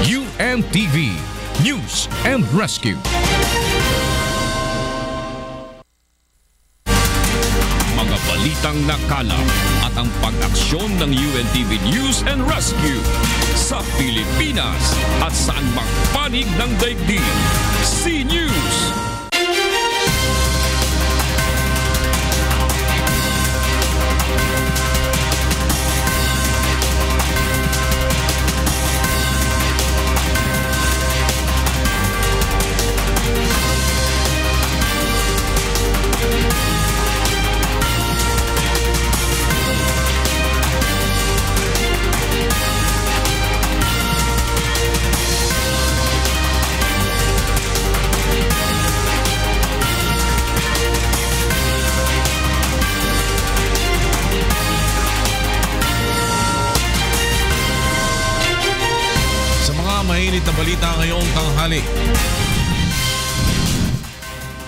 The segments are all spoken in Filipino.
UNTV News and Rescue. Mga balitang nakalap at ang pag-aksyon ng UNTV News and Rescue sa Pilipinas at saan mang panig ng daigdig. C-News. Mainit na balita ngayong tanghali.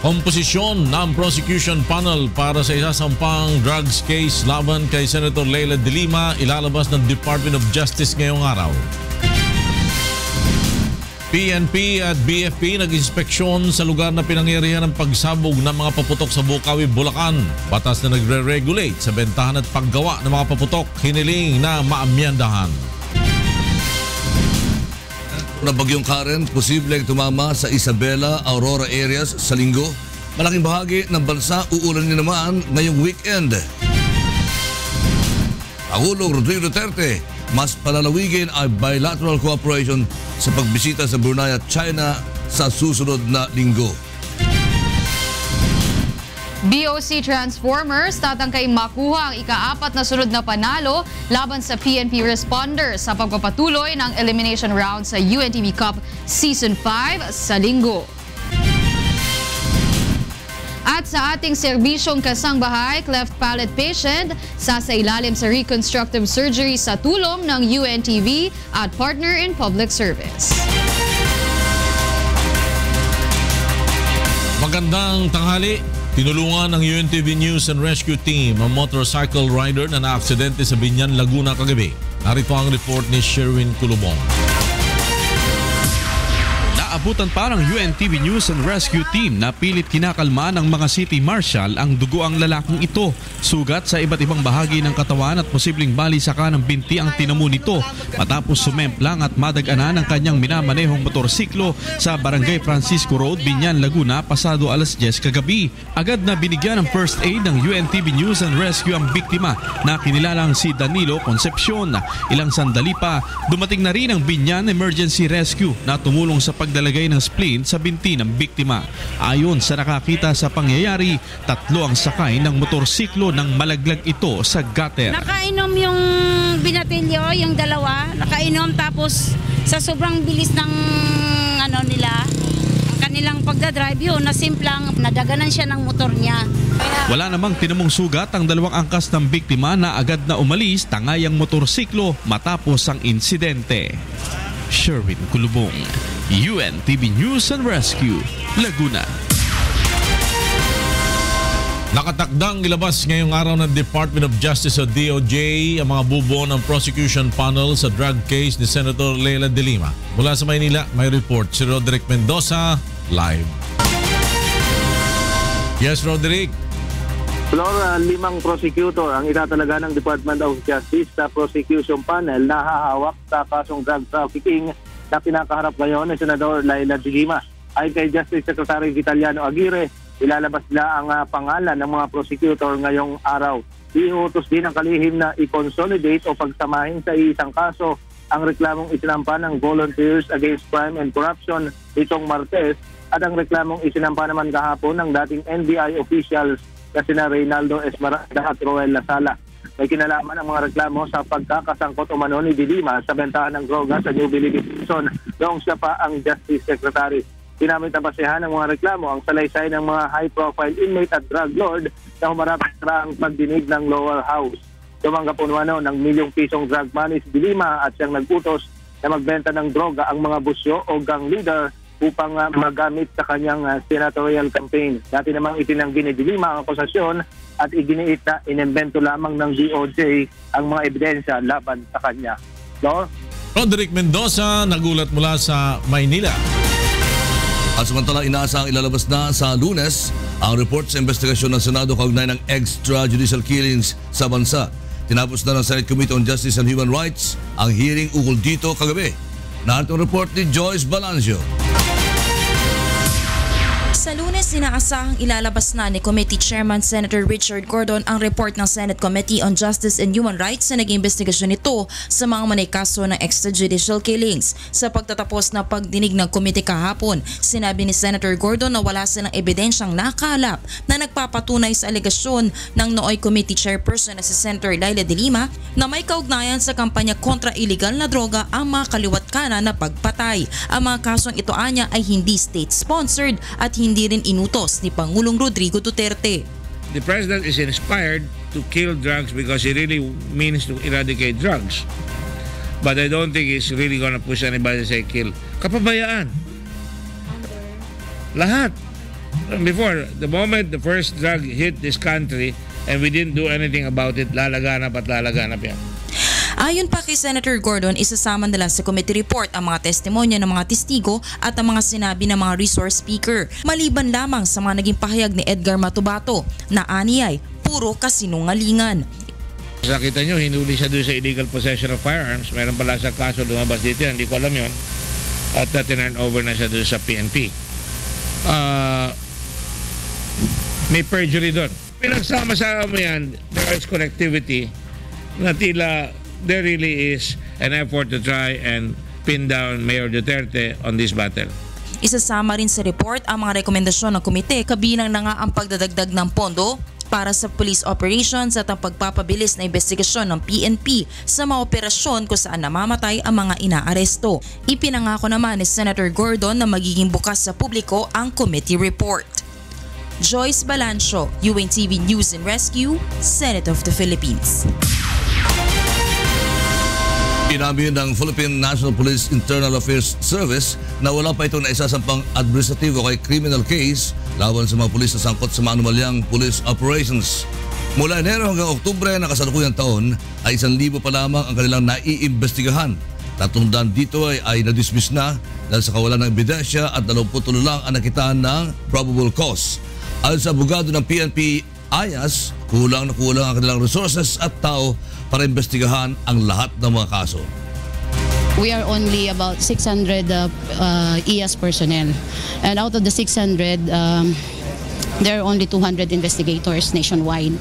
Komposisyon ng prosecution panel para sa isasampang drugs case laban kay Senator Leila de Lima ilalabas ng Department of Justice ngayong araw. PNP at BFP nag-inspeksyon sa lugar na pinangyarihan ng pagsabog ng mga paputok sa Bukawi, Bulacan. Batas na nagre-regulate sa bentahan at paggawa ng mga paputok, hiniling na maamyandahan. Na bagyong Karen, posibleng tumama sa Isabela, Aurora areas sa linggo. Malaking bahagi ng bansa uulan din naman ngayong weekend. Pangulong Rodrigo Duterte, mas palalawigin ang bilateral cooperation sa pagbisita sa Brunei at China sa susunod na linggo. BOC Transformers tatangkay makuha ang ika-4 na sunod na panalo laban sa PNP Responders sa pagpapatuloy ng elimination round sa UNTV Cup Season 5 sa linggo. At sa ating serbisyong kasangbahay, cleft palate patient, sasailalim sa reconstructive surgery sa tulong ng UNTV at partner in public service. Magandang tanghali. Tinulungan ng UNTV News and Rescue Team ang motorcycle rider na naaksidente sa Binyan, Laguna kagabi. Narito ang report ni Sherwin Kulubong. Naabutan pa ng UNTV News and Rescue Team na pilit kinakalma ng mga city marshal ang dugo ang lalaking ito. Sugat sa iba't ibang bahagi ng katawan at posibleng balisaka ng binti ang tinamo nito matapos sumemplang at madaganan ang kanyang minamanehong motorsiklo sa Barangay Francisco Road, Binyan, Laguna pasado alas 10 kagabi. Agad na binigyan ng first aid ng UNTV News and Rescue ang biktima na kinilalang si Danilo Concepcion. Ilang sandali pa, dumating na rin ang Binyan Emergency Rescue na tumulong sa pagdalagay ng splint sa binti ng biktima. Ayon sa nakakita sa pangyayari, 3 ang sakay ng motorsiklo nang malaglag ito sa gutter. Nakainom yung binatilyo, yung dalawa, nakainom tapos sa sobrang bilis ng kanilang pagdadrive yun, nasimplang nadaganan siya ng motor niya. Wala namang tinamong sugat ang 2 angkas ng biktima na agad na umalis tangay ang motorsiklo matapos ang insidente. Sherwin Kulubong, UNTV News and Rescue, Laguna. Nakatakdang ilabas ngayong araw ng Department of Justice o DOJ ang mga bubuo ng prosecution panel sa drug case ni Senator Leila de Lima. Mula sa Maynila, may report si Roderick Mendoza, live. Yes, Roderick. Flora, 5 prosecutor ang itatalaga ng Department of Justice sa prosecution panel na hahawak sa kasong drug trafficking na pinakaharap ngayon ni Senador Leila de Lima. Ay kay Justice Secretary Vitaliano Aguirre, ilalabas nila ang pangalan ng mga prosecutor ngayong araw. Iutos din ang kalihim na i-consolidate o pagsamahin sa isang kaso ang reklamong isinampa ng Volunteers Against Crime and Corruption itong Martes at ang reklamong isinampa naman kahapon ng dating NBI officials na sina Reynaldo Esmeralda at Roel Lasala. May kinalaman ang mga reklamo sa pagkakasangkot umano ni de Lima sa bentahan ng droga sa New Bilibid, Quezon noong siya pa ang Justice Secretary. Ginamit na basehan ng mga reklamo ang salaysay ng mga high-profile inmate at drug lord na humarap sa ang pagdinig ng lower house. Tumanggap umano ng milyong-pisong drug money si de Lima at siyang nag-utos na magbenta ng droga ang mga busyo o gang leader upang magamit sa kanyang senatorial campaign. Dati namang itinanggi ni de Lima ang akusasyon at iginiit na inimbento lamang ng DOJ ang mga ebidensya laban sa kanya. Lord? Roderick Mendoza, nagulat mula sa Maynila. At samantala, inaasang ilalabas na sa Lunes ang report sa investigasyon ng Senado kaugnay ng extrajudicial killings sa bansa. Tinapos na ng Senate Committee on Justice and Human Rights ang hearing ukol dito kagabi. Narito ang report ni Joyce Balancio. Sa Lunes, inaasahang ilalabas na ni Committee Chairman Senator Richard Gordon ang report ng Senate Committee on Justice and Human Rights sa naging investigasyon nito sa mga manay kaso ng extrajudicial killings. Sa pagtatapos na pagdinig ng komite kahapon, sinabi ni Senator Gordon na wala silang ebidensyang nakalap na nagpapatunay sa alegasyon ng nooy Committee Chairperson na si Senator Leila de Lima na may kaugnayan sa kampanya kontra illegal na droga ang mga kaliwat kanan na pagpatay. Ang mga kasong ito anya ay hindi state-sponsored at hindi rin inutos ni Pangulong Rodrigo Duterte. The president is inspired to kill drugs because he really means to eradicate drugs. But I don't think he's really gonna push anybody to say kill. Kapabayaan. Lahat. Before, the moment the first drug hit this country and we didn't do anything about it, lalaganap at lalaganap yan. Ayon pa kay Senator Gordon, isasama nila sa committee report ang mga testimonya ng mga testigo at ang mga sinabi ng mga resource speaker. Maliban lamang sa mga naging pahayag ni Edgar Matubato na aniyay puro kasinungalingan. Nakita nyo, hinuli siya doon sa illegal possession of firearms. Meron pala sa kaso lumabas dito, hindi ko alam yun. At tinurn over na siya doon sa PNP. May perjury doon. Pinagsama-sama mo yan, there is connectivity na tila there really is an effort to try and pin down Mayor Duterte on this battle. Isasama rin sa report ang mga rekomendasyon ng komite, kabilang na nga ang pagdadagdag ng pondo para sa police operations at ang pagpapabilis na investigasyon ng PNP sa mga operasyon kung saan namamatay ang mga inaaresto. Ipinangako naman ni Senator Gordon na magiging bukas sa publiko ang committee report. Joyce Balancio, UNTV News and Rescue, Senate of the Philippines. Inamin ng Philippine National Police Internal Affairs Service na wala pa ito na isasampang administratibo kay criminal case laban sa mga pulis na sangkot sa mga anomalyang police operations. Mula Enero hanggang Oktubre na kasalukuyang taon ay 1,000 pa lamang ang kanilang naiimbestigahan. 300 dito ay na-dismiss na dahil sa kawalan ng ebidensya at 23 lang ang nakitaan ng probable cause. Ayon sa abogado ng PNP IAS, kulang na kulang ang kanilang resources at tao para imbestigahan ang lahat ng mga kaso. We are only about 600 IAS personnel, and out of the 600, there are only 200 investigators nationwide.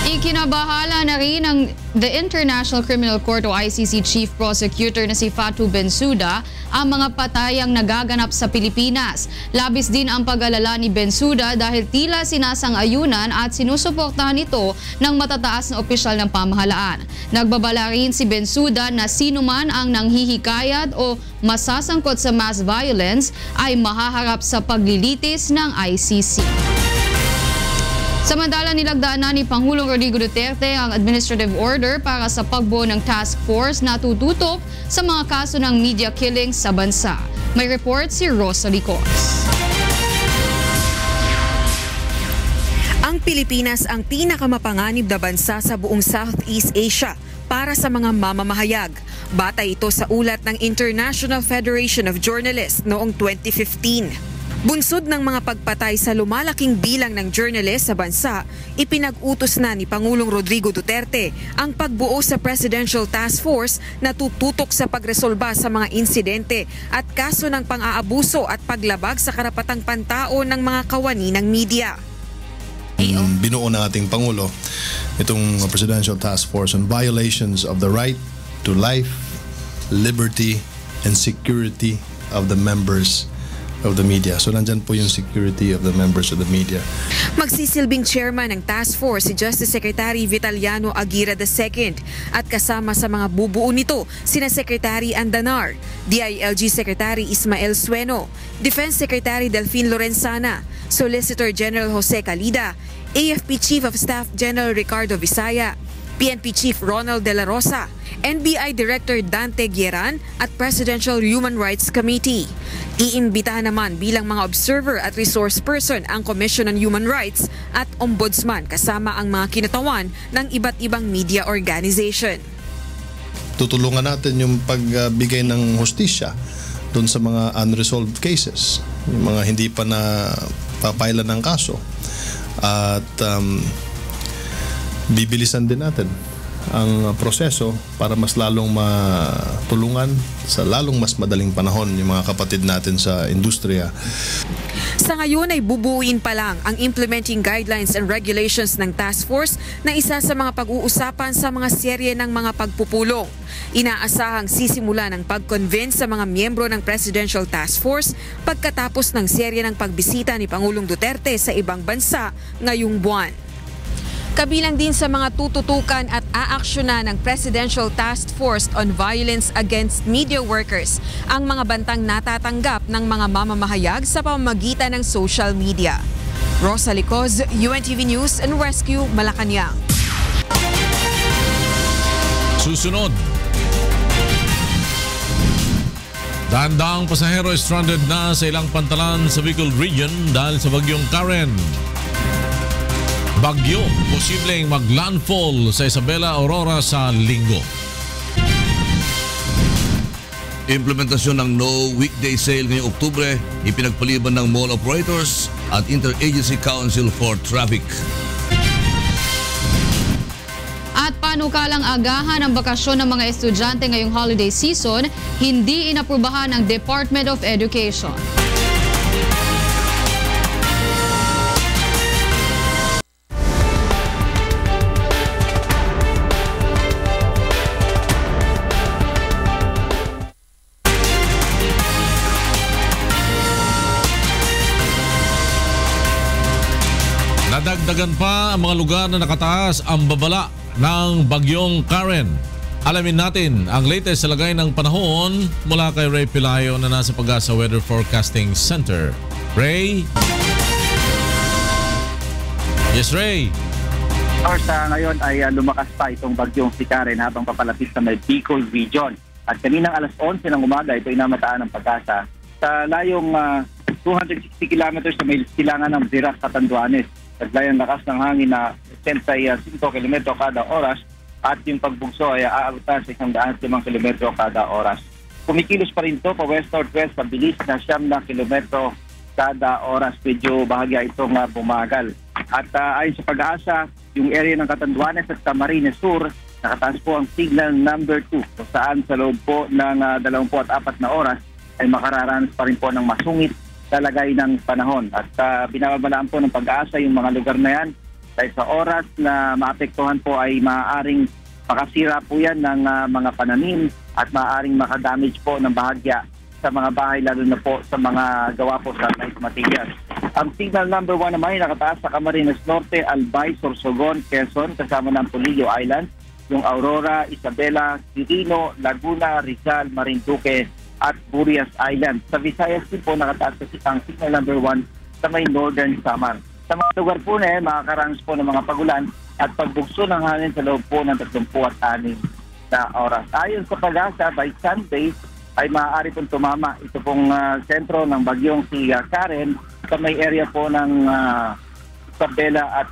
Ikinabahala na rin ng the International Criminal Court o ICC Chief Prosecutor na si Fatou Bensouda ang mga patayang nagaganap sa Pilipinas. Labis din ang pag-alala ni Bensouda dahil tila sinasang-ayunan at sinusuportahan ito ng matataas na opisyal ng pamahalaan. Nagbabala rin si Bensouda na sino man ang nanghihikayat o masasangkot sa mass violence ay mahaharap sa paglilitis ng ICC. Samantala, nilagdaan na ni Pangulong Rodrigo Duterte ang administrative order para sa pagbuo ng task force na tututok sa mga kaso ng media killings sa bansa. May report si Rosa Licos. Ang Pilipinas ang pinakamapanganib na bansa sa buong Southeast Asia para sa mga mamamahayag. Batay ito sa ulat ng International Federation of Journalists noong 2015. Bunsod ng mga pagpatay sa lumalaking bilang ng journalist sa bansa, ipinag-utos na ni Pangulong Rodrigo Duterte ang pagbuo sa Presidential Task Force na tututok sa pagresolba sa mga insidente at kaso ng pang-aabuso at paglabag sa karapatang pantao ng mga kawani ng media. Binuo ng ating Pangulo itong Presidential Task Force on violations of the right to life, liberty, and security of the members of the media. So nandyan po yung security of the members of the media. Magsisilbing chairman ng task force si Justice Secretary Vitaliano Aguirre II at kasama sa mga bubuo nito sina Secretary Andanar, DILG Secretary Ismael Sueno, Defense Secretary Delfin Lorenzana, Solicitor General Jose Calida, AFP Chief of Staff General Ricardo Visaya, PNP Chief Ronald De La Rosa, NBI Director Dante Guieran at Presidential Human Rights Committee. Iimbitahan naman bilang mga observer at resource person ang Commission on Human Rights at Ombudsman kasama ang mga kinatawan ng iba't ibang media organization. tutulungan natin yung pagbigay ng hustisya doon sa mga unresolved cases, yung mga hindi pa na papailan ng kaso. At bibilisan din natin ang proseso para mas lalong matulungan sa lalong mas madaling panahon yung mga kapatid natin sa industriya. Sa ngayon ay bubuuin pa lang ang implementing guidelines and regulations ng task force na isa sa mga pag-uusapan sa mga serye ng mga pagpupulong. Inaasahang sisimula ng pag-convince sa mga miyembro ng Presidential Task Force pagkatapos ng serye ng pagbisita ni Pangulong Duterte sa ibang bansa ngayong buwan. Kabilang din sa mga tututukan at aaksyonan ng Presidential Task Force on Violence Against Media Workers ang mga bantang natatanggap ng mga mamamahayag sa pamamagitan ng social media. Rosa Licoz, UNTV News and Rescue, Malacanang. Susunod. Daang pasahero stranded na sa ilang pantalan sa Bicol Region dahil sa bagyong Karen. Bagyo, posibleng mag-landfall sa Isabela, Aurora sa Linggo. Implementasyon ng no weekday sale ngayong Oktubre, ipinagpaliban ng mall operators at Interagency Council for Traffic. At panukalang agahan ang bakasyon ng mga estudyante ngayong holiday season, hindi inaprubahan ng Department of Education. Nadagdagan pa ang mga lugar na nakataas ang babala ng bagyong Karen. Alamin natin ang latest sa lagay ng panahon mula kay Ray Pilayo na nasa Pag-asa Weather Forecasting Center. Ray? Yes, Ray. Sa ngayon ay lumakas pa itong bagyong si Karen habang papalapit sa may Bicol Region. At kaninang alas 11 ng umaga, ito ay namataan ng Pag-asa sa layong 260 kilometers sa may silangan ng Ziras, Catanduanes. Naglayang lakas ng hangin na 10 km kada oras at yung pagbugso ay aabutan sa 105 km kada oras. Kumikilos pa rin ito pa west-northwest sa bilis na 9 km kada oras. Medyo bahagya itong bumagal. At ayon sa Pag-asa, yung area ng Catanduanes at Camarines Sur, nakataas po ang signal number 2 kung saan sa loob po ng 24 na oras ay makararanas pa rin po ng masungit talagay ng panahon. At binababalaan po ng Pag-asa yung mga lugar na yan dahil sa oras na maapektuhan po ay maaaring makasira po yan ng mga pananim at maaaring makadamage po ng bahagya sa mga bahay lalo na po sa mga gawa po sa nice materials. Ang signal number 1 naman ay nakataas sa Camarines Norte, Albay, Sorsogon, Quezon kasama ng Polillo Island, yung Aurora, Isabela, Quirino, Laguna, Rizal, Marinduque at Burias Island. Sa Visayas din po nakataas ang signal number 1 sa may Northern Samar. Sa mga lugar po na makakaranas po ng mga pagulan at pagbugso ng hangin sa loob po ng 36 na oras. Ayon sa Pag-asa, by Sunday ay maaari pong tumama ito pong sentro ng bagyong si Karen sa may area po ng Isabela at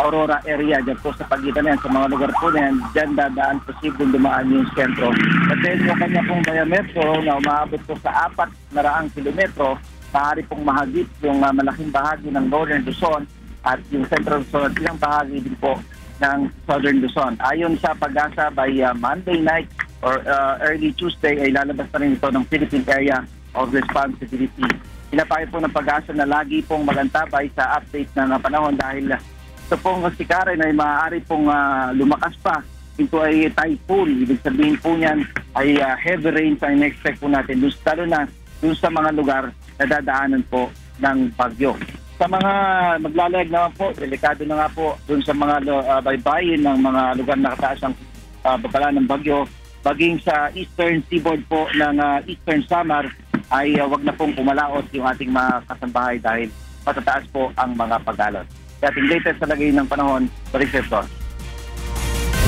Aurora area dyan po sa pagitan yan. Sa mga lugar po na yan, dyan dadaan posibleng dumaan yung sentro. Kasi yung kanya pong diametro na umaabot po sa 400 kilometro, maaari pong mahagip yung malaking bahagi ng Northern Luzon at yung Central Luzon at ilang bahagi din po ng Southern Luzon. Ayon sa Pag-asa, by Monday night or early Tuesday ay lalabas na rin ito ng Philippine Area of Responsibility. Pinapayo po ng Pag-asa na lagi pong magantabay sa update ng panahon dahil ito pong si Karen ay maaari pong lumakas pa. Ito ay typhoon. Ibig sabihin po niyan ay heavy rains ang in-expect po natin. Lalo na dun sa mga lugar na dadaanan po ng bagyo. Sa mga maglalayag naman po, delikado na nga po dun sa mga baybayin ng mga lugar na kataas ang babala ng bagyo. Baging sa eastern seaboard po ng Eastern Samar ay wag na pong pumalaot yung ating mga kasambahay dahil patataas po ang mga pag-alon. Kaya ating latest sa lagay ng panahon, balik sa ito.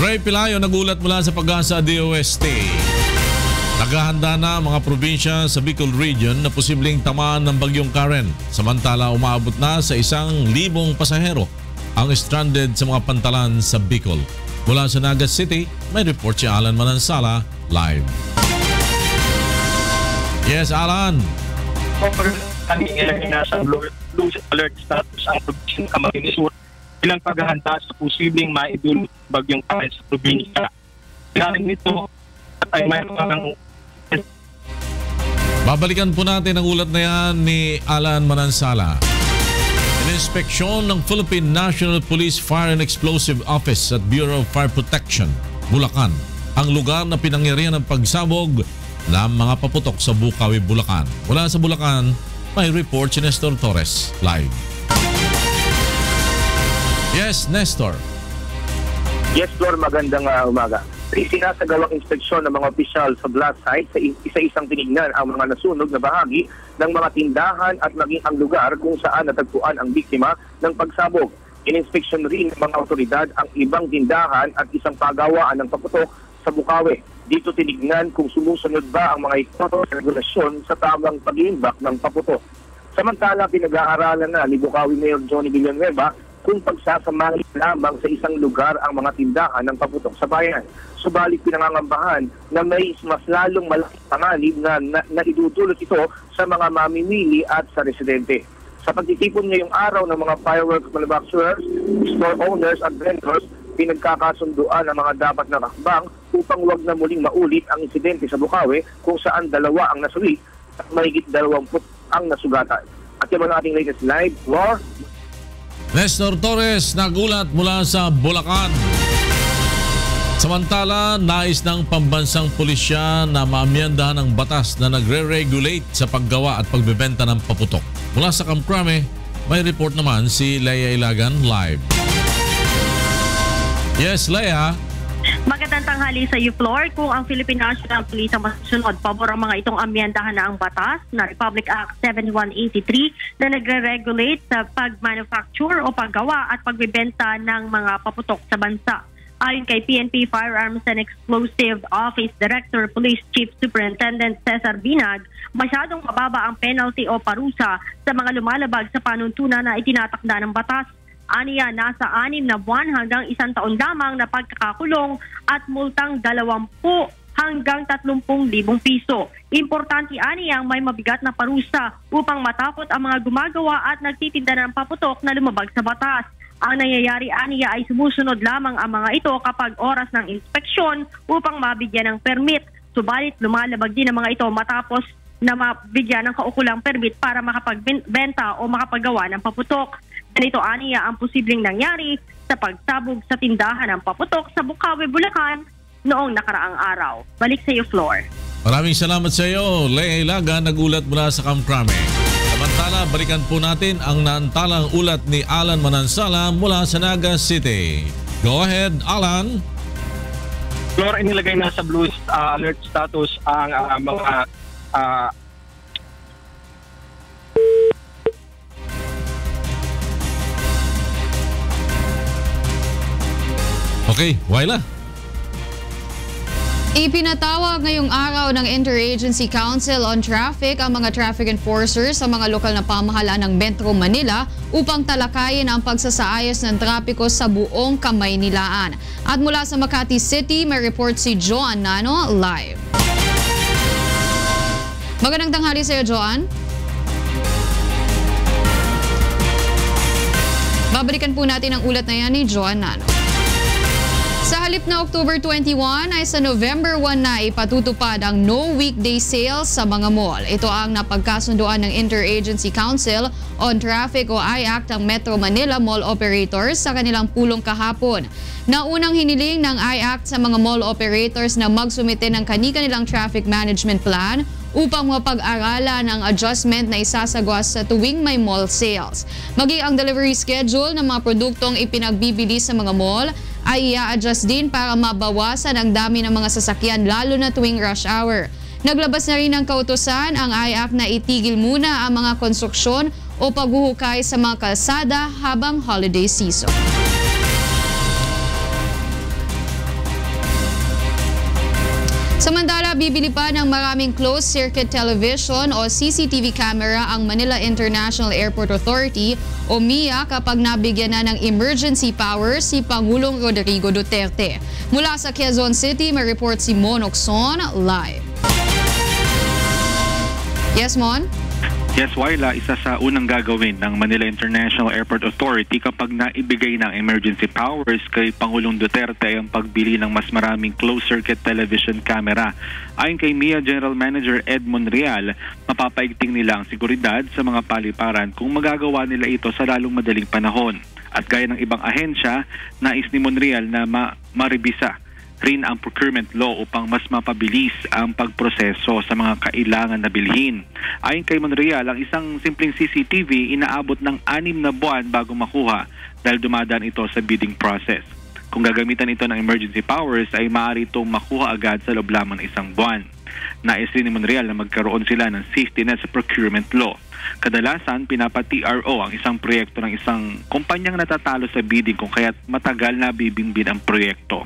Ray Pilayo nagulat mula sa Pag-asa DOST. Naghahanda na mga probinsya sa Bicol Region na posibleng tamaan ng bagyong Karen. Samantala umaabot na sa 1,000 pasahero ang stranded sa mga pantalan sa Bicol. Mula sa Naga City, may report si Alan Manansala live. Yes, Alan. Kami ilagay na sa blue alert status ang probinsya ng Camarines Sur bilang paghahanda sa posibleng maidulot bagyong Karen sa probinsya. Galing nito at ay mayroon Babalikan po natin ang ulat na yan ni Alan Manansala. Ininspeksyon ng Philippine National Police Fire and Explosive Office at Bureau of Fire Protection, Bulacan, ang lugar na pinangyarihan ng pagsabog ng mga paputok sa Bukawi, Bulacan. Mula sa Bulacan, may report si Nestor Torres live. Yes, Nestor. Yes, Lord, magandang umaga. Isinasagawang inspeksyon ng mga opisyal sa blast site sa isa-isang tinignan ang mga nasunog na bahagi ng mga tindahan at maging ang lugar kung saan natagpuan ang biktima ng pagsabog. Ininspeksyon rin ng mga otoridad ang ibang tindahan at isang pagawaan ng paputok sa Bukawi. Dito tinignan kung sumusunod ba ang mga ito sa regulasyon sa tamang pag-iimbak ng paputok. Samantala, pinag-aaralan na ni Bukawi Mayor Johnny Villanueva kung pagsasamahin lamang sa isang lugar ang mga tindahan ng paputok sa bayan. Subalit pinangangambahan na may mas lalong malaking panganib na idudulot ito sa mga mamimili at sa residente. Sa pagtitipon ngayong araw ng mga fireworks manufacturers, store owners at vendors, pinagkakasunduan ang mga dapat na hakbang upang huwag na muling maulit ang insidente sa Bukawi kung saan 2 ang nasuwi at mahigit 20 ang nasugatan. At yan ang ating latest live war. Nestor Torres, nagulat mula sa Bulacan. Samantala, nais ng pambansang pulisya na maamyandahan ang batas na nagre-regulate sa paggawa at pagbebenta ng paputok. Mula sa Kamkrame, may report naman si Leia Ilagan live. Yes, Leia. Magandang tanghali sa iyo, Flor. Kung ang Philippine National Police ang masusunod, pabor ang mga itong amyendahan na ang batas na Republic Act 7183 na nagre-regulate sa pag-manufacture o paggawa at pagbebenta ng mga paputok sa bansa. Ayon kay PNP Firearms and Explosive Office Director Police Chief Superintendent Cesar Binag, masyadong mababa ang penalty o parusa sa mga lumalabag sa panuntunan na itinatakda ng batas. Aniya, nasa 6 na buwan hanggang 1 taon lamang na pagkakakulong at multang 20 hanggang 30,000 piso. Importante aniya ang may mabigat na parusa upang matapot ang mga gumagawa at nagtitinda ng paputok na lumabag sa batas. Ang nangyayari aniya ay sumusunod lamang ang mga ito kapag oras ng inspeksyon upang mabigyan ng permit. Subalit lumalabag din ang mga ito matapos na mabigyan ng kaukulang permit para makapagbenta o makapagawa ng paputok. Ganito aniya ang posibleng nangyari sa pagsabog sa tindahan ng paputok sa Bukawi, Bulacan noong nakaraang araw. Balik sa iyo, Flor. Maraming salamat sa iyo, Leia Ilagan, nagulat mula sa Kamkrame. Samantala, balikan po natin ang naantalang ulat ni Alan Manansala mula sa Naga City. Go ahead, Alan. Flor, inilagay na sa blue alert status ang mga Okay, Waila. Ipinatawag ngayong araw ng Interagency Council on Traffic ang mga traffic enforcers sa mga lokal na pamahalaan ng Metro Manila upang talakayin ang pagsasaayos ng trapiko sa buong Kamaynilaan. At mula sa Makati City, may report si Joan Nano live. Magandang tanghali sa iyo, Joan. Babalikan po natin ang ulat na yan ni Joan Nano. Sa halip na October 21 ay sa November 1 na ipatutupad ang no weekday sales sa mga mall. Ito ang napagkasunduan ng Interagency Council on Traffic o IACT ang Metro Manila Mall Operators sa kanilang pulong kahapon. Naunang hiniling ng IACT sa mga mall operators na magsumite ng kani-kanilang traffic management plan upang mapag-aralan ang adjustment na isasagawa sa tuwing may mall sales. Maging ang delivery schedule ng mga produktong ipinagbibili sa mga mall ay i-adjust din para mabawasan ang dami ng mga sasakyan lalo na tuwing rush hour. Naglabas na rin ng kautusan ang IACT na itigil muna ang mga konstruksyon o paghuhukay sa mga kalsada habang holiday season. Samantala, bibili pa ng maraming closed-circuit television o CCTV camera ang Manila International Airport Authority o MIA kapag nabigyan na ng emergency power si Pangulong Rodrigo Duterte. Mula sa Quezon City, may report si Mon Ocson live. Yes, Mon? Yes, Wyla, isa sa unang gagawin ng Manila International Airport Authority kapag naibigay ng emergency powers kay Pangulong Duterte ang pagbili ng mas maraming closed-circuit television camera. Ayon kay MIA General Manager Ed Monreal, mapapaigting nila ang seguridad sa mga paliparan kung magagawa nila ito sa lalong madaling panahon. At gaya ng ibang ahensya, nais ni Monreal na maribisa rin ang procurement law upang mas mapabilis ang pagproseso sa mga kailangan na bilhin. Ayon kay Monreal, ang isang simpleng CCTV inaabot ng 6 na buwan bago makuha dahil dumadaan ito sa bidding process. Kung gagamitan ito ng emergency powers ay maaari itong makuha agad sa loob lamang ng 1 buwan. Nais rin ni Monreal na magkaroon sila ng safety net sa procurement law. Kadalasan, pinapa-TRO ang isang proyekto ng isang kumpanyang natatalo sa bidding kung kaya't matagal na bibimbid ang proyekto.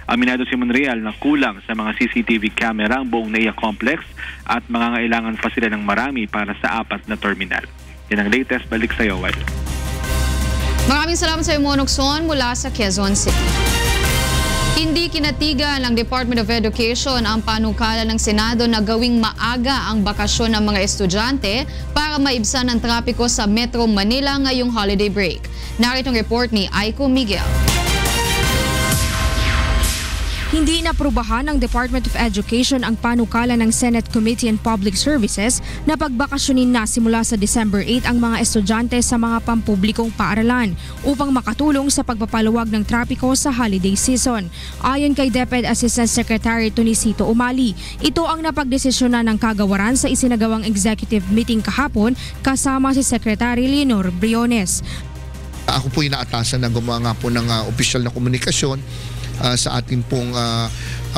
Aminado si Monreal na kulang sa mga CCTV camera ang buong NAIA complex at mangangailangan pa sila ng marami para sa 4 na terminal. Yan ang latest. Balik sa iyo, Will. Maraming salamat sa iyo, Mon Ocson, mula sa Quezon City. Hindi kinatigan ng Department of Education ang panukala ng Senado na gawing maaga ang bakasyon ng mga estudyante para maibsan ang trapiko sa Metro Manila ngayong holiday break. Narito ang report ni Aiko Miguel. Hindi naprubahan ng Department of Education ang panukala ng Senate Committee on Public Services na pagbakasyonin na simula sa December 8 ang mga estudyante sa mga pampublikong paaralan upang makatulong sa pagpapaluwag ng trapiko sa holiday season. Ayon kay DepEd Assistant Secretary Tunicito Umali, ito ang napagdesisyonan ng kagawaran sa isinagawang executive meeting kahapon kasama si Secretary Leonor Briones. Ako po inaatasan na gumawa nga po ng opisyal na komunikasyon sa ating pong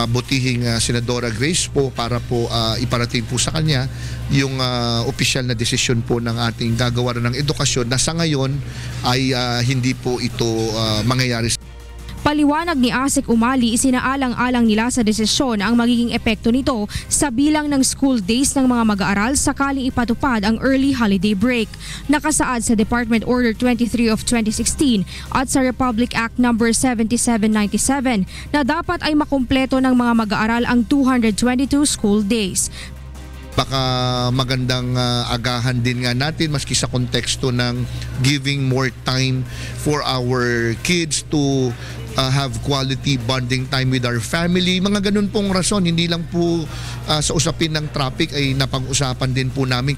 butihing Senadora Grace po para po iparating po sa kanya yung opisyal na desisyon po ng ating gagawaran ng edukasyon na sa ngayon ay hindi po ito mangyayari. Paliwanag ni Asik Umali, isinaalang-alang nila sa desisyon ang magiging epekto nito sa bilang ng school days ng mga mag-aaral sakaling ipatupad ang early holiday break. Nakasaad sa Department Order 23 of 2016 at sa Republic Act No. 7797 na dapat ay makumpleto ng mga mag-aaral ang 222 school days. Baka magandang agahan din nga natin maski sa konteksto ng giving more time for our kids to have quality bonding time with our family. Mga ganun pong rason, hindi lang po sa usapin ng traffic ay napag-usapan din po namin.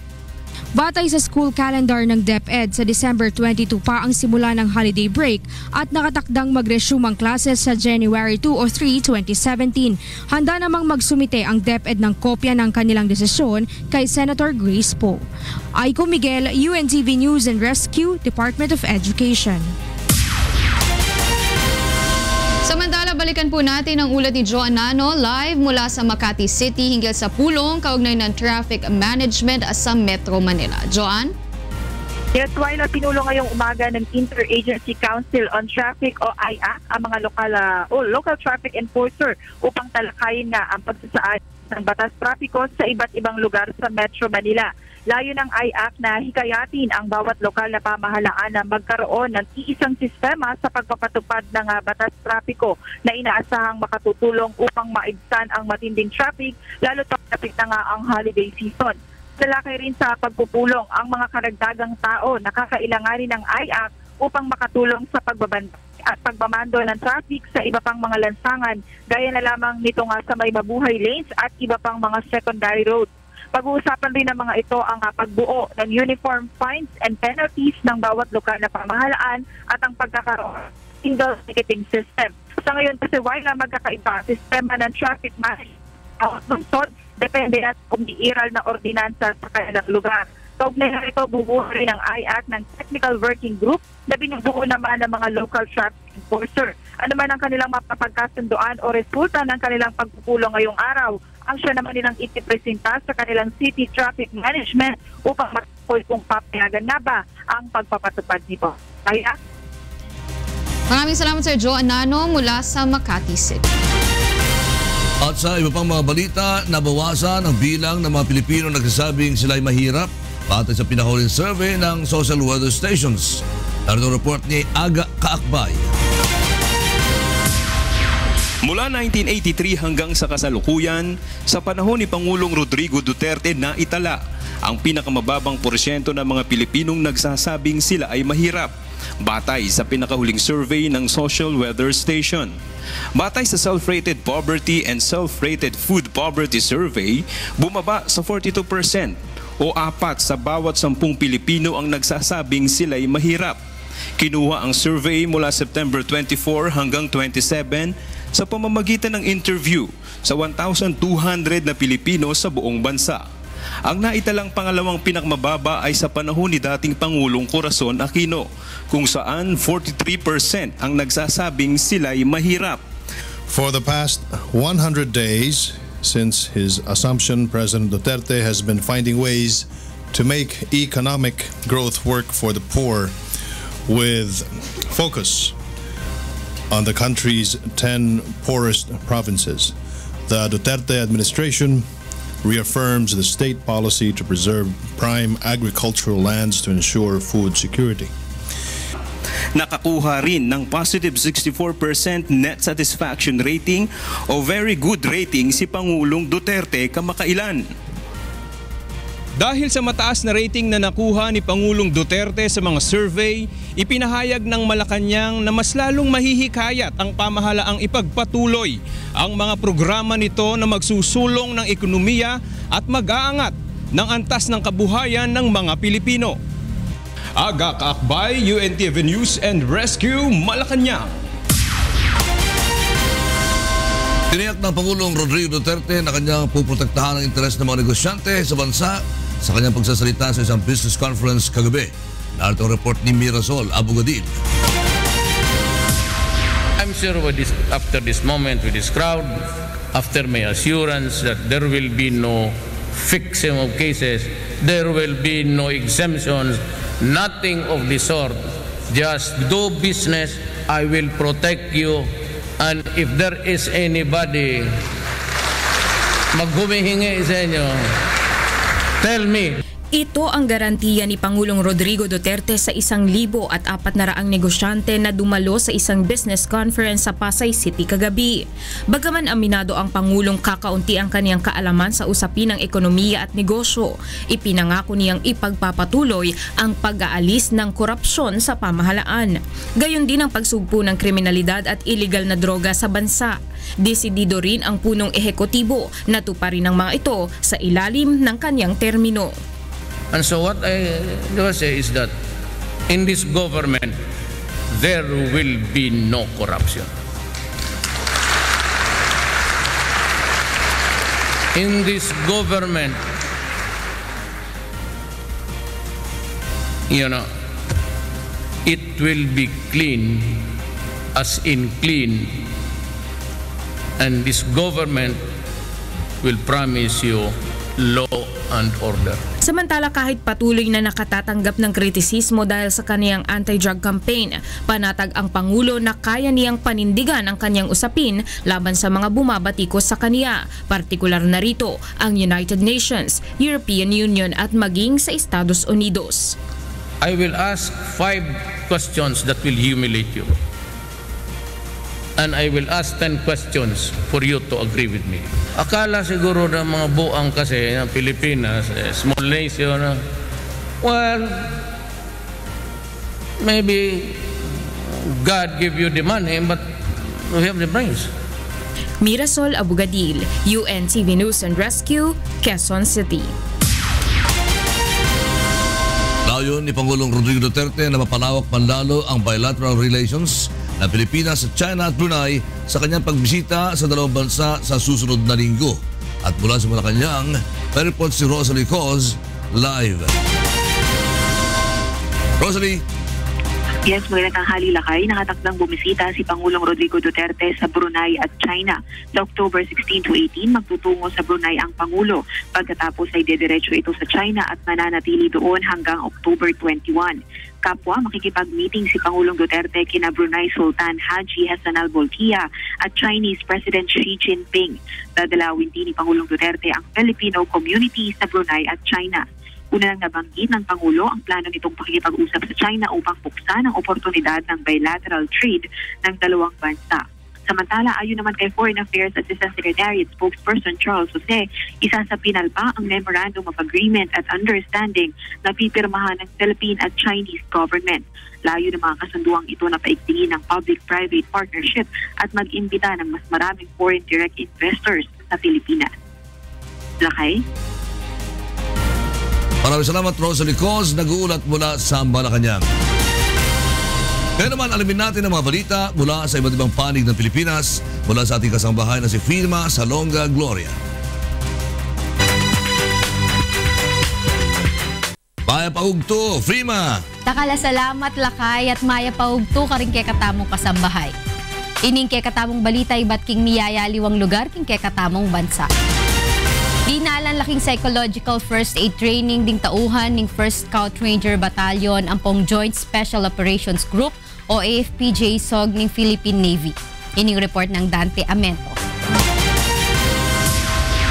Batay sa school calendar ng DepEd, sa December 22 pa ang simula ng holiday break at nakatakdang mag-resume ang classes sa January 2 o 3, 2017. Handa namang magsumite ang DepEd ng kopya ng kanilang desisyon kay Senator Grace Poe. Aiko Miguel, UNTV News and Rescue, Department of Education. Samantala, balikan po natin ang ulat ni Joan Nano live mula sa Makati City hinggil sa pulong kaugnay ng traffic management sa Metro Manila. Joan? Yes, Wyla, pinulong ngayong umaga ng Interagency Council on Traffic o IAC ang mga local traffic enforcer upang talakayin nga ang pagsasaad ng batas trapiko sa iba't ibang lugar sa Metro Manila. Layo ng IAC na hikayatin ang bawat lokal na pamahalaan na magkaroon ng iisang sistema sa pagpapatupad ng batas trapiko na inaasahang makatutulong upang maibsan ang matinding traffic lalo tapos na nga ang holiday season. Lalaki rin sa pagpupulong ang mga karagdagang tao na kakailanganin ng IAC upang makatulong sa pagbabanta at pagmamando ng traffic sa iba pang mga lansangan gaya na lamang nito nga sa may mabuhay lanes at iba pang mga secondary roads. Pag-uusapan rin ng mga ito ang pagbuo ng uniform fines and penalties ng bawat lokal na pamahalaan at ang pagkakaroon ng single ticketing system. Sa ngayon kasi wala magkakaiba sistema ng traffic management depende na kung iiral na ordinansa sa kanilang lugar. Kaugnay na ito, bubuo rin ang IAC ng Technical Working Group na binubuo naman ng mga local traffic enforcer. Ano man ang kanilang mapapagkasunduan o resulta ng kanilang pagpupulong ngayong araw, ang siya naman nilang ipipresenta sa kanilang City Traffic Management upang matukoy kung papayagan na ba ang pagpapatupad nito. Kaya? Maraming salamat Sir Joan Nano mula sa Makati City. At sa iba pang mga balita, nabawasan ang bilang ng mga Pilipino nagsasabing sila ay mahirap batay sa pinakahuling survey ng social weather stations. Narito report ni Aga Kaakbay. Mula 1983 hanggang sa kasalukuyan, sa panahon ni Pangulong Rodrigo Duterte na itala ang pinakamababang porsyento ng mga Pilipinong nagsasabing sila ay mahirap, batay sa pinakahuling survey ng Social Weather Station. Batay sa Self-Rated Poverty and Self-Rated Food Poverty Survey, bumaba sa 42% o 4 sa bawat 10 Pilipino ang nagsasabing sila'y mahirap. Kinuha ang survey mula September 24 hanggang 27 sa pamamagitan ng interview sa 1,200 na Pilipino sa buong bansa. Ang naitalang pangalawang pinakmababa ay sa panahon ni dating Pangulong Corazon Aquino, kung saan 43% ang nagsasabing sila'y mahirap. For the past 100 days since his assumption, President Duterte has been finding ways to make economic growth work for the poor with focus on the country's 10 poorest provinces. The Duterte administration reaffirms the state policy to preserve prime agricultural lands to ensure food security. Nakakuha rin ng positive 64% net satisfaction rating o very good rating si Pangulong Duterte kamakailan. Dahil sa mataas na rating na nakuha ni Pangulong Duterte sa mga survey, ipinahayag ng Malacanang na mas lalong mahihikayat ang pamahalaang ipagpatuloy ang mga programa nito na magsusulong ng ekonomiya at mag-aangat ng antas ng kabuhayan ng mga Pilipino. Aga Kaakbay, UNTV News and Rescue, Malacanang. Tiniyak ng Pangulong Rodrigo Duterte na kanyang puprotektahan ang interes ng mga negosyante sa bansa sa kanyang pagsasalita sa isang business conference kagabi. Narito ang report ni Mirasol Abugadil. I'm sure after this moment with this crowd, after my assurance that there will be no fixing of cases, there will be no exemptions, nothing of the sort. Just do business, I will protect you, and if there is anybody maghumihingi sa inyo, tell me. Ito ang garantiya ni Pangulong Rodrigo Duterte sa 1,400 negosyante na dumalo sa isang business conference sa Pasay City kagabi. Bagaman aminado ang Pangulong kakaunti ang kaniyang kaalaman sa usapin ng ekonomiya at negosyo, ipinangako niyang ipagpapatuloy ang pag-aalis ng korupsyon sa pamahalaan. Gayon din ang pagsugpo ng kriminalidad at illegal na droga sa bansa. Desidido rin ang punong ehekutibo na tuparin ang mga ito sa ilalim ng kaniyang termino. And so what I will say is that in this government, there will be no corruption. In this government, it will be clean, as in clean, and this government will promise you law and order. Samantala, kahit patuloy na nakatatanggap ng kritisismo dahil sa kaniyang anti-drug campaign, panatag ang Pangulo na kaya niyang panindigan ang kanyang usapin laban sa mga bumabatikos sa kaniya, partikular na rito ang United Nations, European Union at maging sa Estados Unidos. I will ask 5 questions that will humiliate you. And I will ask 10 questions for you to agree with me. Akala siguro ng mga buang kasi ng Pilipinas, small nation, well, maybe God give you the money, but we have the brains. Mirasol Abugadil, UNTV News and Rescue, Quezon City. Layon ni Pangulong Rodrigo Duterte na mapalawak panlalo ang bilateral relations ng Pilipinas at China at Brunei sa kanyang pagbisita sa dalawang bansa sa susunod na linggo. At mula sa Malacanang, may report si Rosalie Coz live. Rosalie. Yes, magandang tanghali lakay. Nakatakdang bumisita si Pangulong Rodrigo Duterte sa Brunei at China. Sa October 16 to 18, magtutungo sa Brunei ang Pangulo. Pagkatapos ay dediretso ito sa China at mananatili doon hanggang October 21. Kapwa, makikipag-meeting si Pangulong Duterte kina Brunei Sultan Haji Hassanal Bolkiah at Chinese President Xi Jinping. Dadalawin din ni Pangulong Duterte ang Filipino community sa Brunei at China. Una lang nabanggit ng Pangulo ang plano nitong pakikipag-usap sa China upang buksan ang oportunidad ng bilateral trade ng dalawang bansa. Samantala, ayon naman kay Foreign Affairs Assistant Secretary at Spokesperson Charles Jose, isa sa pinalpa ang Memorandum of Agreement at Understanding na pipirmahan ng Philippine at Chinese government. Layo ng mga kasunduang ito na paigtingin ng public-private partnership at mag-imbita ng mas maraming foreign direct investors sa Pilipinas. Lakay? Maraming salamat, Rosalie Cos, nag-uulat mula sa Malacanang. Kaya naman, alamin natin ang mga balita mula sa iba't ibang panig ng Pilipinas mula sa ating kasambahay na si Firma Salonga Gloria. Maya paugto, Firma! Takala salamat lakay at maya paugto ka rin kay katamong kasambahay. Ining kay katamong balita iba't king miyayaliwang lugar king kay katamong bansa. Dinalan laking psychological first aid training ding tauhan ning 1st Scout Ranger Battalion ang pong Joint Special Operations Group o AFP-JSOG ning Philippine Navy. Ining report ng Dante Amento.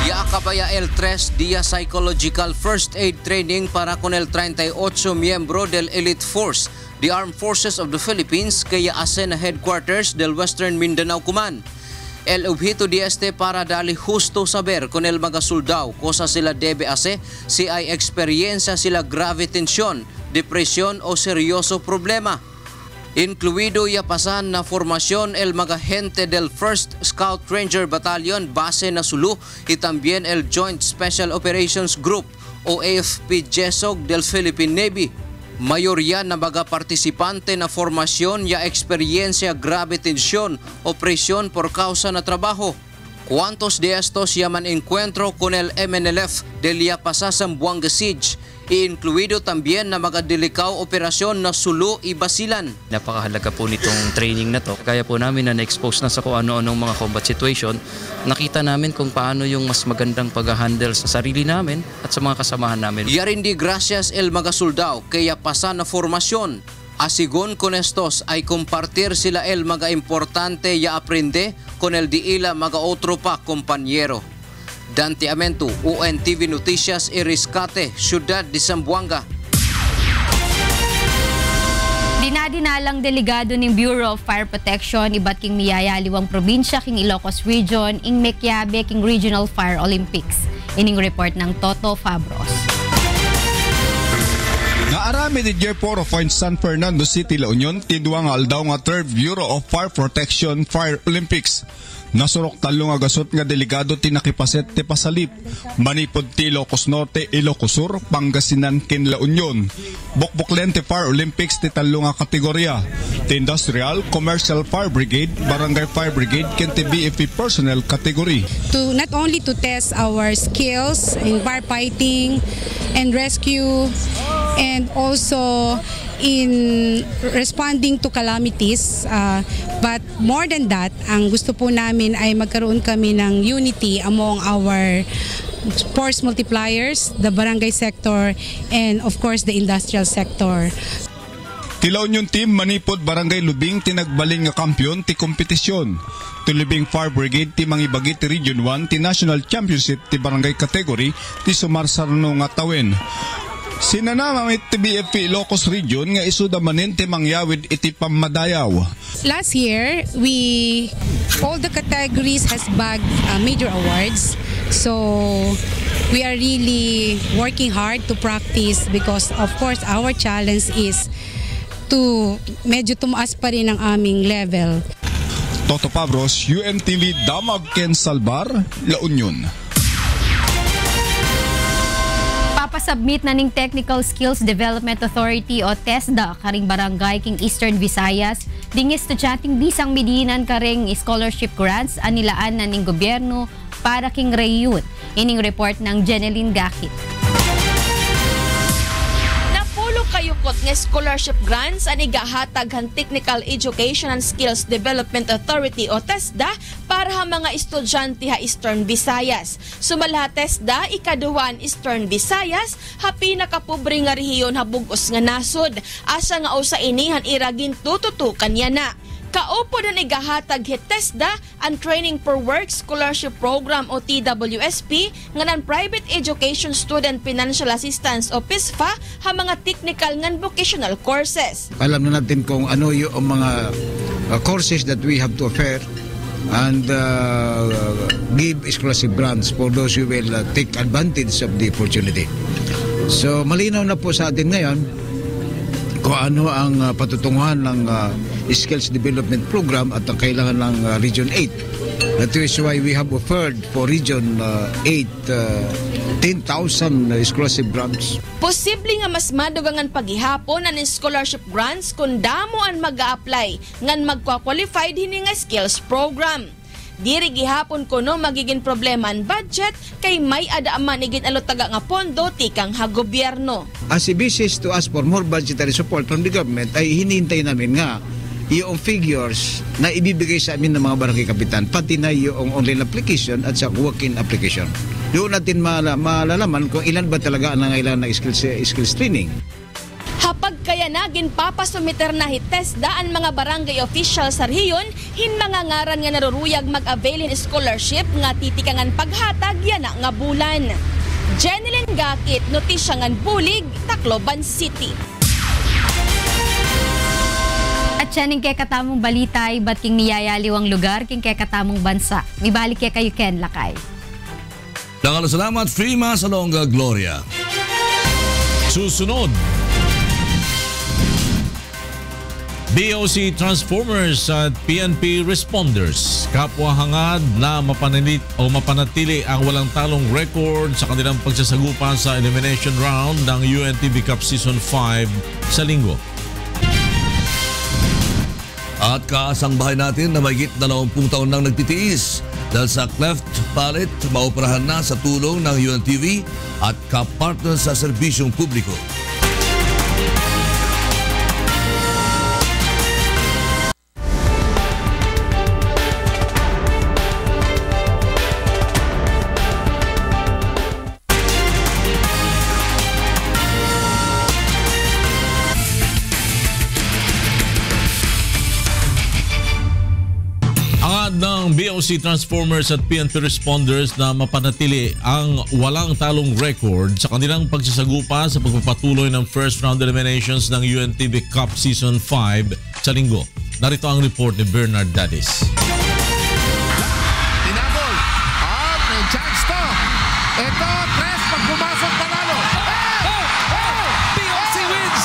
Yakabaya El-3 Dia Psychological First Aid Training para con el 38 miembro del Elite Force, the Armed Forces of the Philippines, kaya ASEAN Headquarters del Western Mindanao Command. El objeto de este para darle justo saber con el mga soldado cosa sila debe hacer si hay experiencia sila grave tensión, depresión o seryoso problema. Incluido ya pasan na formación el mga gente del 1st Scout Ranger Battalion base na Sulu y también el Joint Special Operations Group o AFP-JSOG del Philippine Navy. Mayorya na mga partisipante na formasyon ya experiencia grave tensión o presión por causa na trabajo. ¿Cuántos de estos llaman encuentro con el MNLF del Yapasa Zamboanga Siege? Incluido también na mga delikao operasyon na Sulu y Basilan. Napakahalaga po nitong training na to. Kaya po namin na na-expose na sa kung ano-anong mga combat situation. Nakita namin kung paano yung mas magandang pag-handle sa sarili namin at sa mga kasamahan namin. Yarindi gracias el mga soldado kaya pasa na formasyon. Asigon con estos ay compartir sila el mga importante ya aprende con el diila mga otro pa kompanyero. Dante Amento, UNTV Noticias y Rescate, Ciudad de Zamboanga. Dinadinalang delegado ng Bureau of Fire Protection iba't king miyayaliwang probinsya king Ilocos Region ing Mequiabe king Regional Fire Olympics. Ining report ng Toto Fabros. Naarami di Jeporo Point San Fernando City, La Union, tidwa nga aldaw nga 3rd Bureau of Fire Protection Fire Olympics. Nasurok talo nga gasot nga delegado tinakipaset ti pasalip, manipod ti Ilocos Norte, Ilocos Sur, Pangasinan ken La Union. Bukbuklen ti Fire Olympics ti talo nga kategorya, ti Industrial, Commercial Fire Brigade, Barangay Fire Brigade ken ti BFP Personnel category. To not only to test our skills in firefighting and rescue and also in responding to calamities, but more than that, ang gusto po namin ay magkaroon kami ng unity among our force multipliers, the barangay sector, and of course the industrial sector. Tilaw yung team manipod Barangay Lubing tinagbaling nga kampiyon ti kompetisyon. Ti Lubing Fire Brigade ti mangibagi ti Region 1 ti National Championship ti barangay category ti sumarsarno nga tawen. Sinanamamit ti BFP Ilocos Region nga isudamanin ti mangyawid iti pamadayaw. Last year, all the categories has bagged major awards. So we are really working hard to practice because of course our challenge is to medyo tumaas pa rin ang aming level. Toto Pabros, UNTV Damag Ken Salbar, La Union. Papasubmit na ning Technical Skills Development Authority o TESDA karing barangay king Eastern Visayas ding estudyanteng bisang medinan karing scholarship grants anilaan na ning gobyerno para king reyut. Ining report ng Jeneline Gakit. Napulog kayo mayukot nga scholarship grants ang igahatag han Technical Education and Skills Development Authority o TESDA para ha mga estudyante ha Eastern Visayas. Sumala TESDA ikaduhan Eastern Visayas ha pinakapobre nga rehiyon ha bugos nga nasod. Asa nga usa ini han iragin tututukan niya na. Kaupo na igahatag hit TESDA ang Training for Work Scholarship Program o TWSP nga non-private education student financial assistance o PISFA ha mga technical ngan vocational courses. Alam na natin kung ano yung mga courses that we have to offer and give scholarship grants for those who will take advantage of the opportunity. So malinaw na po sa atin ngayon kung ano ang patutunguhan ng Skills Development Program at ang kailangan ng Region 8. That is why we have offered for Region 8 10,000 scholarship grants. Posible nga mas madugangan paghihapon ang scholarship grants kung damo ang mag-a-apply ngan magka-qualified hini nga skills program. Diri gihapon kuno magiging problema ang budget kay may adaaman igin alotaga nga pondo tikang ha gobyerno. As a basis to ask for more budgetary support from the government ay hinihintay namin nga yung figures na ibibigay sa amin ng mga barangay kapitan, pati na yung online application at sa walk-in application. Doon natin malalaman kung ilan ba talaga ang nangailangan ng skills training. Hapag kaya na ginpapasumiter na TESDA ang mga barangay official sa rehiyon, hinmangangaran nga naruruyag mag-avail in scholarship nga titikangan paghatag yana nga bulan. Jenilyn Gakit, Notisyangan Bulig, Tacloban City. At siya kay katamong balita ay ba't king niyayaliw ang lugar king kay katamong bansa. May balik kay kayo Ken Lakay. Salamat, Frima Salonga Gloria. Susunod, BOC Transformers at PNP Responders kapwa hangad na mapanatili ang walang talong record sa kanilang pagsasagupa sa elimination round ng UNTV Cup Season 5 sa linggo. At kaasang bahay natin na mahigit 20 taon nang nagtitiis dahil sa cleft palate maoperahan na sa tulong ng UNTV at kapartner sa serbisyong publiko. Ng BOC Transformers at PNP Responders na mapanatili ang walang talong record sa kanilang pagsasagupa sa pagpapatuloy ng first round eliminations ng UNTV Cup Season 5 sa linggo. Narito ang report ni Bernard Dadis. Tinabol at may chance to. Ito, Tres, pag pumasok panalo. BOC wins!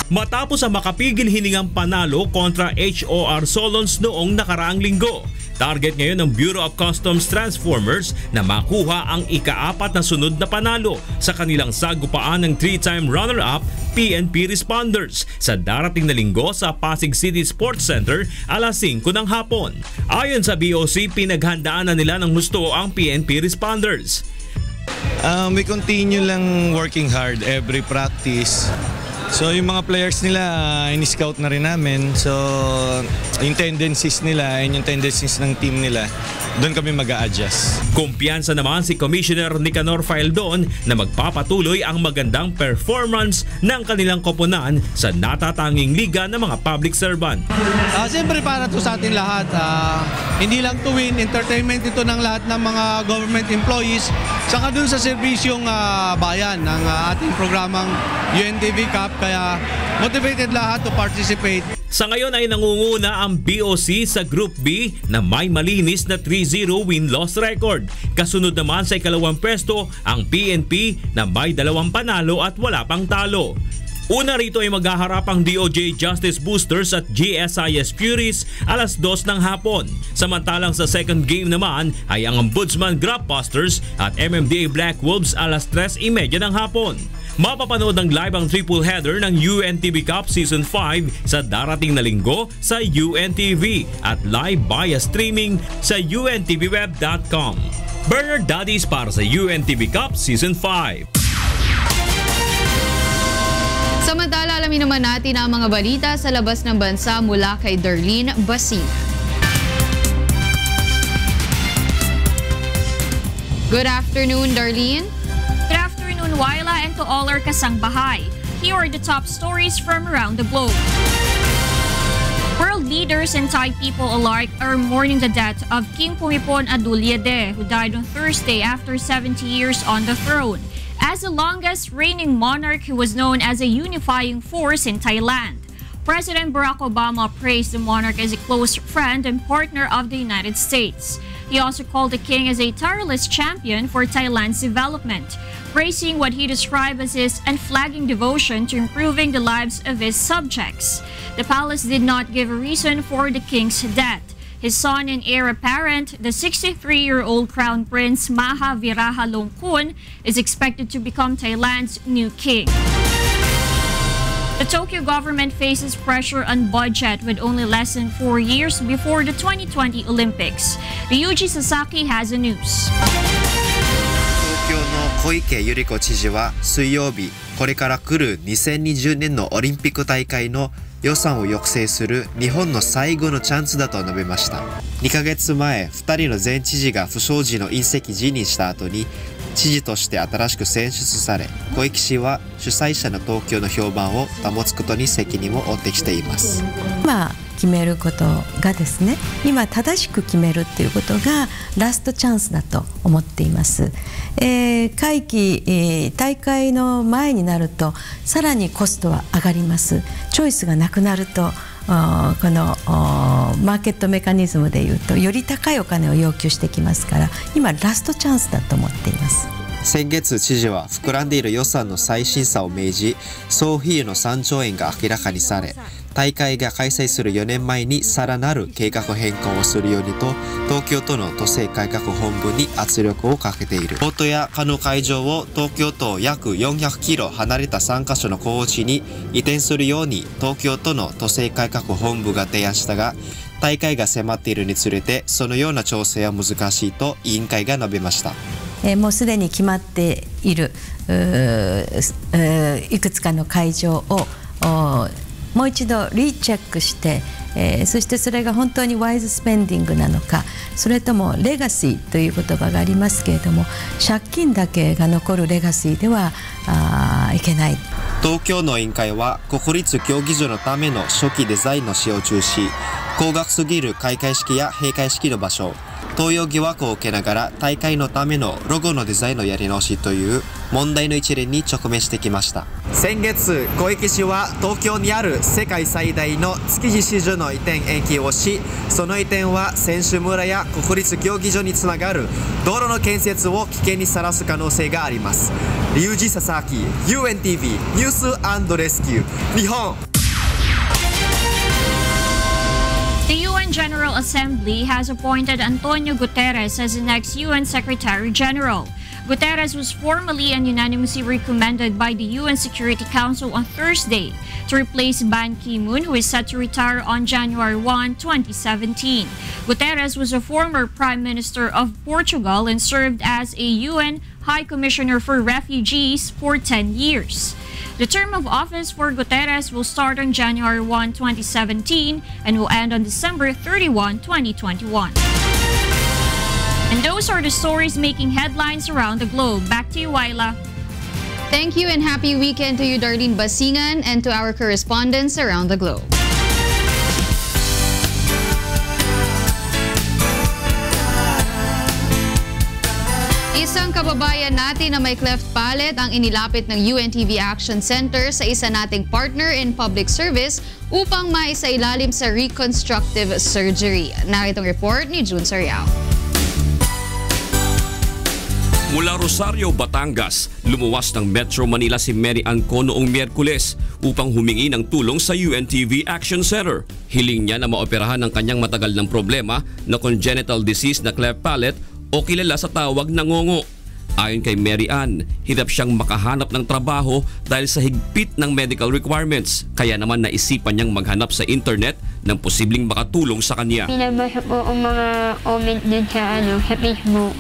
Matapos ang makapigil hiningang panalo kontra HOR Solons noong nakaraang linggo. Target ngayon ng Bureau of Customs Transformers na makuha ang ika-4 na sunod na panalo sa kanilang sagupaan ng 3-time runner-up PNP Responders sa darating na linggo sa Pasig City Sports Center alas 5 ng hapon. Ayon sa BOC, pinaghandaan na nila ng gusto ang PNP Responders. We continue lang working hard every practice. So yung mga players nila, in-scout na rin namin. So yung tendencies nila and yung tendencies ng team nila, doon kami mag-a-adjust. Kumpiyansa naman si Commissioner Nicanor Faeldon na magpapatuloy ang magandang performance ng kanilang koponan sa natatanging liga ng mga public servant. Siyempre para to sa atin lahat. Hindi lang to win, entertainment ito ng lahat ng mga government employees. Saka dun sa serbisyong bayan ng ating programang UNTV Cup. Kaya motivated lahat to participate. Sa ngayon ay nangunguna ang BOC sa Group B na may malinis na 3-0 win-loss record. Kasunod naman sa ikalawang pwesto ang PNP na may 2 panalo at wala pang talo. Una rito ay maghaharap ang DOJ Justice Boosters at GSIS Furies alas 2 ng hapon. Samantalang sa second game naman ay ang Ombudsman Grabbusters at MMDA Black Wolves alas 3:30 ng hapon. Mapapanood ng live ang triple header ng UNTV Cup Season 5 sa darating na linggo sa UNTV at live via streaming sa untvweb.com. Bernard Dadis para sa UNTV Cup Season 5. Samantala, alamin naman natin ang mga balita sa labas ng bansa mula kay Darlene Basing. Good afternoon, Darlene. Good afternoon, Wyla, and to all our kasangbahay. Here are the top stories from around the globe. World leaders and Thai people alike are mourning the death of King Pumipon Adulyadej, who died on Thursday after 70 years on the throne. As the longest reigning monarch, he was known as a unifying force in Thailand. President Barack Obama praised the monarch as a close friend and partner of the United States. He also called the king as a tireless champion for Thailand's development, praising what he described as his unflagging devotion to improving the lives of his subjects. The palace did not give a reason for the king's death. His son and heir apparent, the 63-year-old Crown Prince Maha Vajiralongkorn, is expected to become Thailand's new king. The Tokyo government faces pressure on budget with only less than 4 years before the 2020 Olympics. Ryuji Sasaki has the news. 東京の小池百合子知事は水曜日、これから来る2020年のオリンピック大会の予算を抑制する日本の最後のチャンスだと述べました。2ヶ月前、2人の前知事が不祥事の隕石辞任した後に、知事として新しく選出され、小池氏は主催者の東京の評判を保つことに責任を負ってきています。決めることがですね、今正しく決めるっていうことがラストチャンスだと思っています。会期、大会の前になるとさらにコストは上がります。チョイスがなくなるとこのマーケットメカニズムでいうとより高いお金を要求してきますから、今ラストチャンスだと思っています。先月、知事は膨らんでいる予算の再審査を命じ、総費用の3兆円が明らかにされ、大会が開催する4年前にさらなる計画変更をするようにと、東京都の都政改革本部に圧力をかけている。ポートやカヌー会場を東京都約400キロ離れた3カ所の候補地に移転するように東京都の都政改革本部が提案したが、大会が迫っているにつれてそのような調整は難しいと委員会が述べました。もうすでに決まっているいくつかの会場をもう一度リチェックして、そしてそれが本当にワイズスペンディングなのか、それともレガシーという言葉がありますけれども、借金だけが残るレガシーではいけない。東京の委員会は国立競技場のための初期デザインの使用中止、高額すぎる開会式や閉会式の場所、盗用疑惑を受けながら大会のためのロゴのデザインのやり直しという問題の一連に直面してきました。先月、小池氏は東京にある世界最大の築地市場の移転延期をし、その移転は選手村や国立競技場につながる道路の建設を危険にさらす可能性があります。リュウジ・ササキ、UNTV ニュース&レスキュー、日本。The UN General Assembly has appointed Antonio Guterres as the next UN Secretary General. Guterres was formally and unanimously recommended by the UN Security Council on Thursday to replace Ban Ki-moon, who is set to retire on January 1, 2017. Guterres was a former Prime Minister of Portugal and served as a UN High Commissioner for Refugees for 10 years. The term of office for Guterres will start on January 1, 2017 and will end on December 31, 2021. And those are the stories making headlines around the globe. Back to you, Wyla. Thank you and happy weekend to you, Darlene Basingan, and to our correspondents around the globe. Isang kababayan natin na may cleft palate ang inilapit ng UNTV Action Center sa isa nating partner in public service upang maisailalim sa reconstructive surgery. Naritong report ni June Sariao. Mula Rosario, Batangas, lumuwas ng Metro Manila si Mary Ann Co noong Miyerkules upang humingi ng tulong sa UNTV Action Center. Hiling niya na maoperahan ang kanyang matagal ng problema na congenital disease na cleft palate o kilala sa tawag na ngongo. Ayon kay Mary Ann, hirap siyang makahanap ng trabaho dahil sa higpit ng medical requirements. Kaya naman naisipan niyang maghanap sa internet ng posibleng makatulong sa kanya. Pinabasa po ang mga comment din sa Facebook.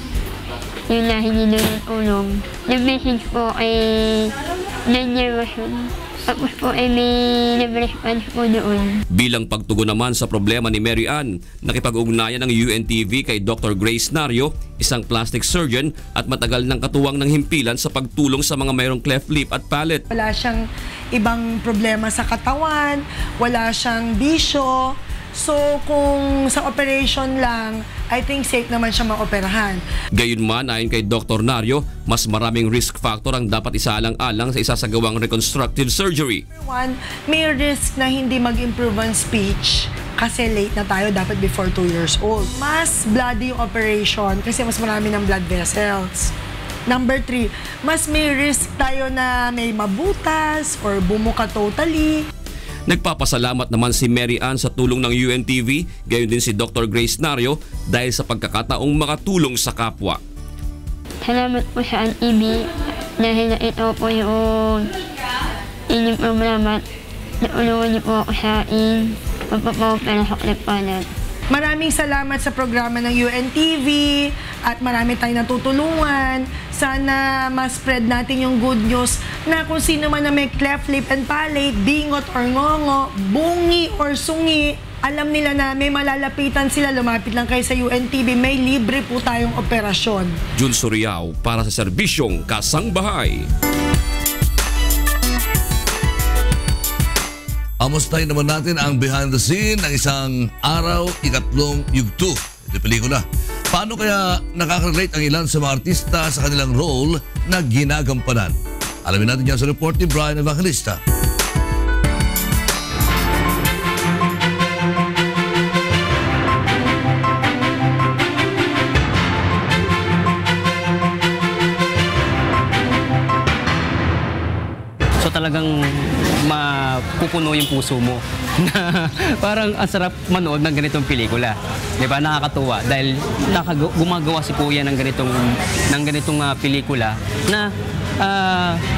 Yun na hindi na tulong. Nag-message po kay Generation Tapos po ay may nag-response po doon. Bilang pagtugon naman sa problema ni Mary Ann, nakipag-ugnayan ng UNTV kay Dr. Grace Nario, isang plastic surgeon at matagal ng katuwang ng himpilan sa pagtulong sa mga mayroong cleft lip at palate. Wala siyang ibang problema sa katawan, wala siyang bisyo. So kung sa operation lang, I think safe naman siya maoperahan. Gayunman, ayon kay Dr. Nario, mas maraming risk factor ang dapat isaalang-alang sa isasagawang reconstructive surgery. One, may risk na hindi mag-improve ang speech kasi late na tayo, dapat before 2 years old. Mas bloody yung operation kasi mas marami ng blood vessels. Number 3, mas may risk tayo na may mabutas or bumuka totally. Nagpapasalamat naman si Mary Ann sa tulong ng UNTV, gayon din si Dr. Grace Nario dahil sa pagkakataong makatulong sa kapwa. Salamat po sa UNTV dahil na ito po yung inyong programa. Naulungan niyo po ako sa pagpapapala sa Klepanan. Maraming salamat sa programa ng UNTV at marami tayong natutulungan. Sana ma-spread natin yung good news na kung sino man na may cleft lip and palate, bingot or ngongo, bungi or sungi, alam nila na may malalapitan sila, lumapit lang kayo sa UNTV, may libre po tayong operasyon. Jun Suriao para sa Serbisyong Kasangbahay. Amustahin naman natin ang behind the scene ng isang araw, ikatlong yugto. Ito pelikula. Paano kaya nakaka-relate ang ilan sa mga artista sa kanilang role na ginagampanan? Alamin natin yan sa report ni Brian Evangelista. So talagang mapupuno yung puso mo na parang ang sarap manood ng ganitong pelikula. 'Di ba? Nakakatuwa dahil gumagawa si Kuya ng ganitong pelikula na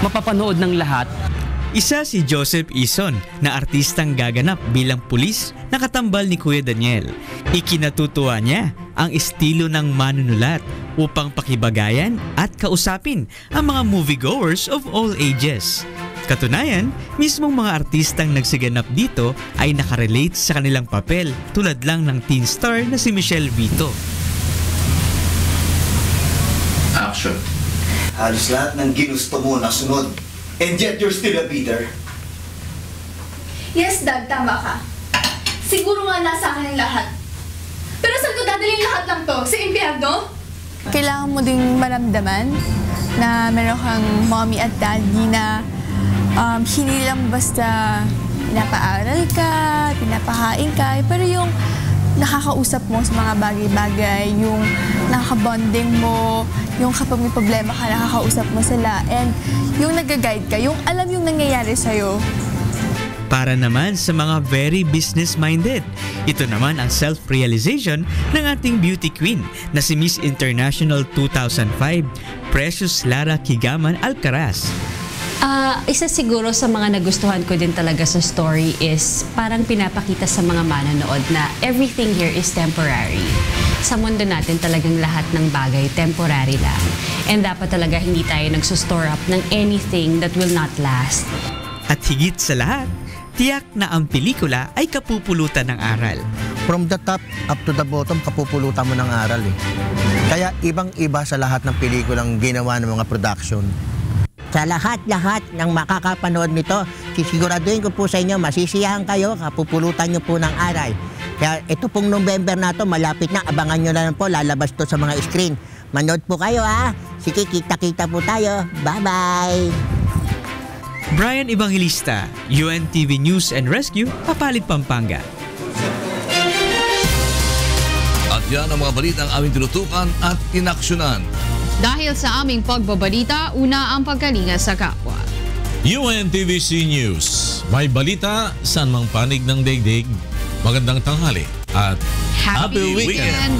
mapapanood ng lahat. Isa si Joseph Ison na artistang gaganap bilang pulis na katambal ni Kuya Daniel. Ikinatutuwa niya ang estilo ng manunulat upang pakibagayan at kausapin ang mga moviegoers of all ages. Katunayan, mismong mga artistang nagsiganap dito ay nakarelate sa kanilang papel tulad lang ng teen star na si Michelle Vito. Action. Halos lahat ng ginusto mo nasunod. And yet you're still a beater. Yes, Dad, tama ka. Siguro nga nasa akin ang lahat. Pero saan ko dadalhin lahat lang to? Sa impyerno? Kailangan mo ding maramdaman na meron kang mommy at daddy na hindi lang basta pinapaaral ka, pinapakain ka, pero yung nakakausap mo sa mga bagay-bagay, yung nakaka-bonding mo, yung kapag may problema ka, nakakausap mo sila, and yung nag-guide ka, yung alam yung nangyayari sa'yo. Para naman sa mga very business-minded, ito naman ang self-realization ng ating beauty queen na si Miss International 2005, Precious Lara Kigaman Alcaraz. Isa siguro sa mga nagustuhan ko din talaga sa story is parang pinapakita sa mga manonood na everything here is temporary. Sa mundo natin talagang lahat ng bagay temporary lang. And dapat talaga hindi tayo nagsusstore up ng anything that will not last. At higit sa lahat, tiyak na ang pelikula ay kapupulutan ng aral. From the top up to the bottom, kapupulutan mo ng aral eh. Kaya ibang-iba sa lahat ng pelikulang ginawa ng mga production. Sa lahat-lahat ng makakapanood nito, sisiguraduhin ko po sa inyo, masisiyahan kayo, kapupulutan nyo po ng aral. Kaya ito pong November na to, malapit na, abangan nyo na lang po, lalabas to sa mga screen. Manood po kayo ha. Sige, kita-kita po tayo. Bye-bye! Brian Evangelista, UNTV News and Rescue, Papalit, Pampanga. At yan ang mga balitang aming tinutukan at inaksyonan. Dahil sa aming pagbabalita, una ang pagkalinga sa kapwa. UNTVC News. May balita, saan mang panig ng daigdig. Magandang tanghali at Happy Weekend!